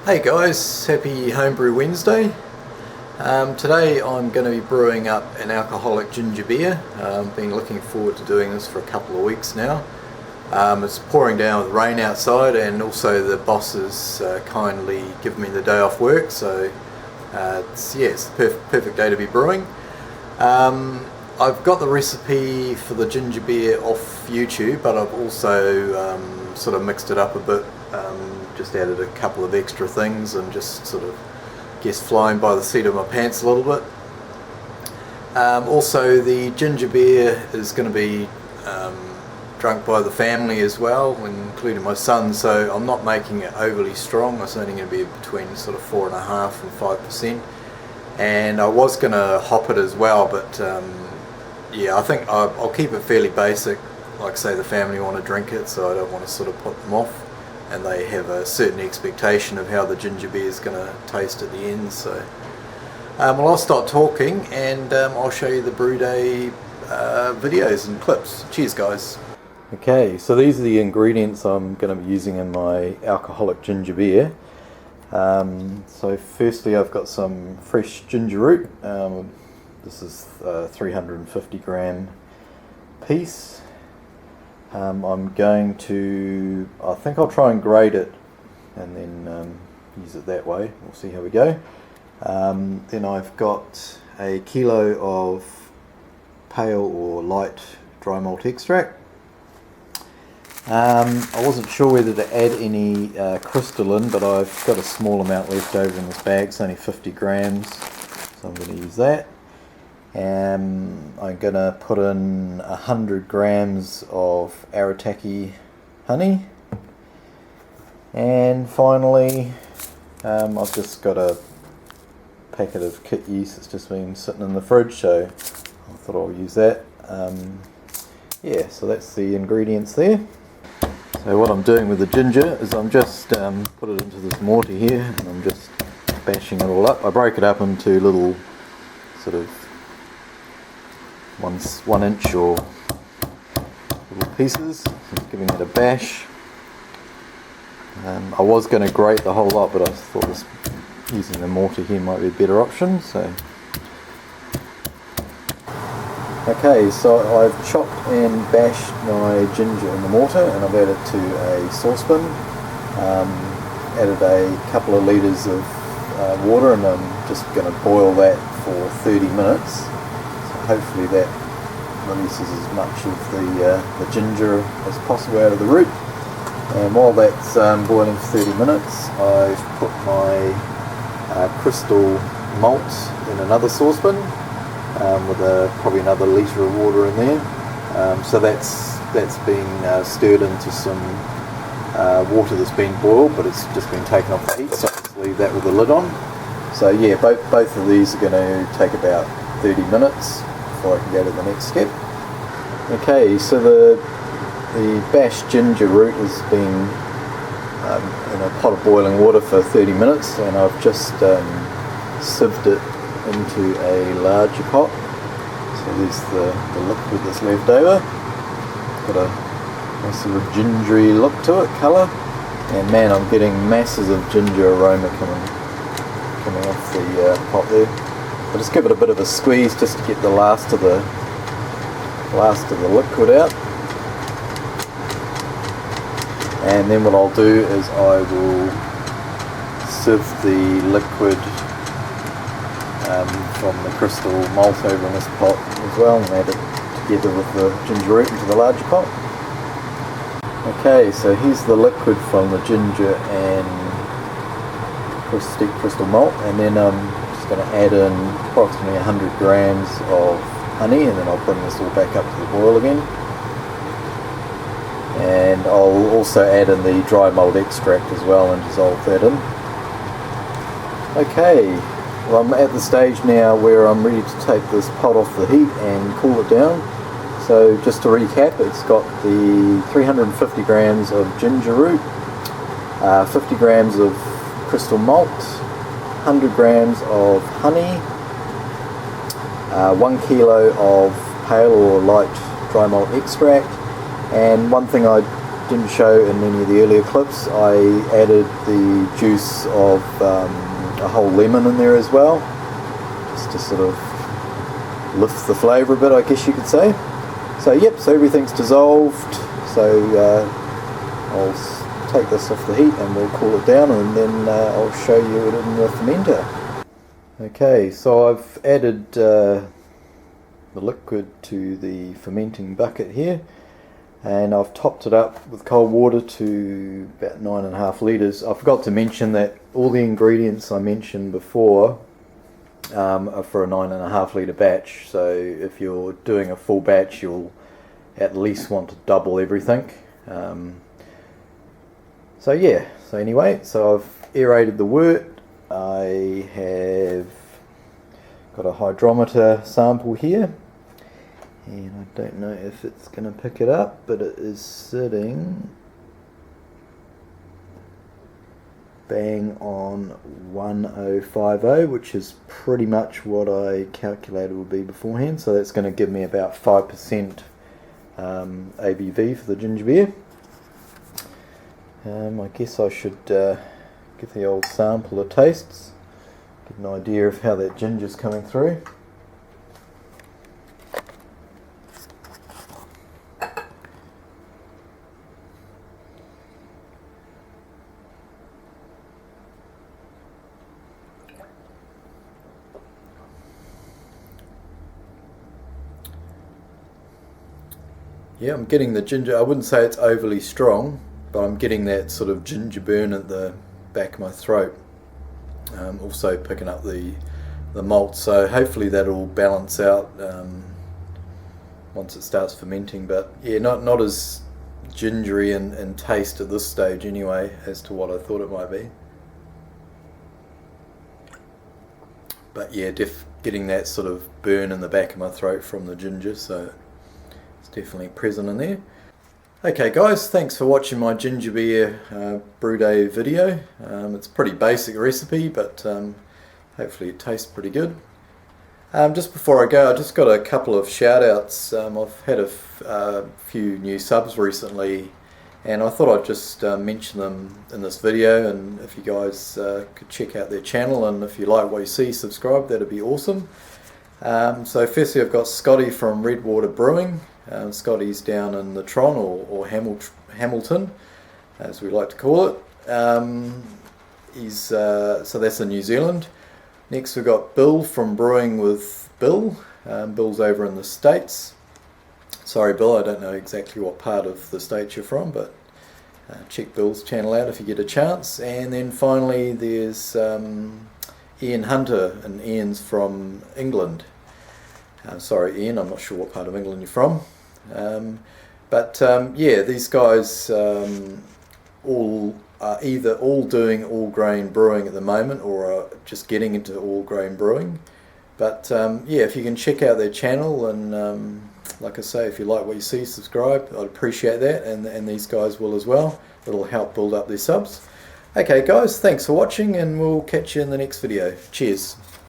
Hey guys, happy Homebrew Wednesday. Today I'm going to be brewing up an alcoholic ginger beer. Been looking forward to doing this for a couple of weeks now. It's pouring down with rain outside, and also the bosses kindly given me the day off work, so it's the perfect day to be brewing. I've got the recipe for the ginger beer off YouTube, but I've also sort of mixed it up a bit. Just added a couple of extra things and just sort of flying by the seat of my pants a little bit. Also, the ginger beer is going to be drunk by the family as well, including my son, so I'm not making it overly strong. It's only going to be between sort of 4.5% and 5%, and I was going to hop it as well, but yeah, I think I'll keep it fairly basic. Like I say, the family want to drink it, so I don't want to sort of put them off, and they have a certain expectation of how the ginger beer is going to taste at the end. So well, I'll start talking, and I'll show you the brew day videos and clips. Cheers guys. Okay, so these are the ingredients I'm going to be using in my alcoholic ginger beer. So firstly, I've got some fresh ginger root. This is a 350 gram piece. I'm going to, I think I'll try and grate it and then use it that way. We'll see how we go. Then I've got a kilo of pale or light dry malt extract. I wasn't sure whether to add any crystalline, but I've got a small amount left over in this bag. It's only 50 grams, so I'm going to use that. I'm going to put in 100 grams of Arataki honey, and finally I've just got a packet of kit yeast that's just been sitting in the fridge, so I thought I'll use that. Yeah, so that's the ingredients there. So what I'm doing with the ginger is I'm just put it into this mortar here, and I'm just bashing it all up. I break it up into little sort of 1 inch or little pieces, just giving it a bash. I was going to grate the whole lot, but I thought using the mortar here might be a better option. So okay, so I've chopped and bashed my ginger in the mortar, and I've added it to a saucepan. Added a couple of litres of water, and I'm just going to boil that for 30 minutes. Hopefully that releases as much of the ginger as possible out of the root. And while that's boiling for 30 minutes, I've put my Crystal Malt in another saucepan with probably another litre of water in there. So that's been stirred into some water that's been boiled, but it's just been taken off the heat, so I'll just leave that with the lid on. So yeah, both of these are going to take about 30 minutes before I can go to the next step. Okay, so the bashed ginger root has been in a pot of boiling water for 30 minutes, and I've just sieved it into a larger pot. So there's the liquid that's left over. Got a nice sort of gingery look to it, colour, and man, I'm getting masses of ginger aroma coming off the pot there. I'll just give it a bit of a squeeze just to get the last of the liquid out, and then what I'll do is I will sieve the liquid from the Crystal Malt over in this pot as well, and add it together with the ginger root into the larger pot. Okay, so here's the liquid from the ginger and Crystal Malt, and then going to add in approximately 100 grams of honey, and then I'll bring this all back up to the boil again. And I'll also add in the dry malt extract as well and dissolve that in. Okay, well, I'm at the stage now where I'm ready to take this pot off the heat and cool it down. So just to recap, it's got the 350 grams of ginger root, 50 grams of Crystal Malt, 100 grams of honey, 1 kilo of pale or light dry malt extract, and one thing I didn't show in any of the earlier clips, I added the juice of a whole lemon in there as well, just to sort of lift the flavour a bit, I guess you could say. So yep, so everything's dissolved, so I'll take this off the heat and we'll cool it down, and then I'll show you it in the fermenter. Okay, so I've added the liquid to the fermenting bucket here, and I've topped it up with cold water to about 9.5 litres. I forgot to mention that all the ingredients I mentioned before are for a 9.5 litre batch, so if you're doing a full batch you'll at least want to double everything. So yeah, so anyway, so I've aerated the wort. I have got a hydrometer sample here, and I don't know if it's going to pick it up, but it is sitting bang on 1050, which is pretty much what I calculated would be beforehand, so that's going to give me about 5% ABV for the ginger beer. I guess I should give the old sample a taste, get an idea of how that ginger's coming through. Yeah, I'm getting the ginger. I wouldn't say it's overly strong, but I'm getting that sort of ginger burn at the back of my throat. Also picking up the malt, so hopefully that'll balance out once it starts fermenting. But yeah, not as gingery in taste at this stage anyway as to what I thought it might be. But yeah, getting that sort of burn in the back of my throat from the ginger, so it's definitely present in there. Okay guys, thanks for watching my ginger beer brew day video. It's a pretty basic recipe, but hopefully it tastes pretty good. Just before I go, I just got a couple of shout outs. I've had a few new subs recently, and I thought I'd just mention them in this video, and if you guys could check out their channel, and if you like what you see, subscribe, that'd be awesome. So firstly I've got Scotty from Redwater Brewing. Scotty's down in the Tron, or Hamilton, as we like to call it. So that's in New Zealand. Next we've got Bill from Brewing with Bill. Bill's over in the States. Sorry Bill, I don't know exactly what part of the States you're from, but check Bill's channel out if you get a chance. And then finally there's Ian Hunter, and Ian's from England. Sorry Ian, I'm not sure what part of England you're from. Yeah, these guys all are either all doing all grain brewing at the moment, or are just getting into all grain brewing. But yeah, if you can check out their channel, and like I say, if you like what you see, subscribe, I'd appreciate that, and these guys will as well. It'll help build up their subs. Okay guys, thanks for watching, and we'll catch you in the next video. Cheers.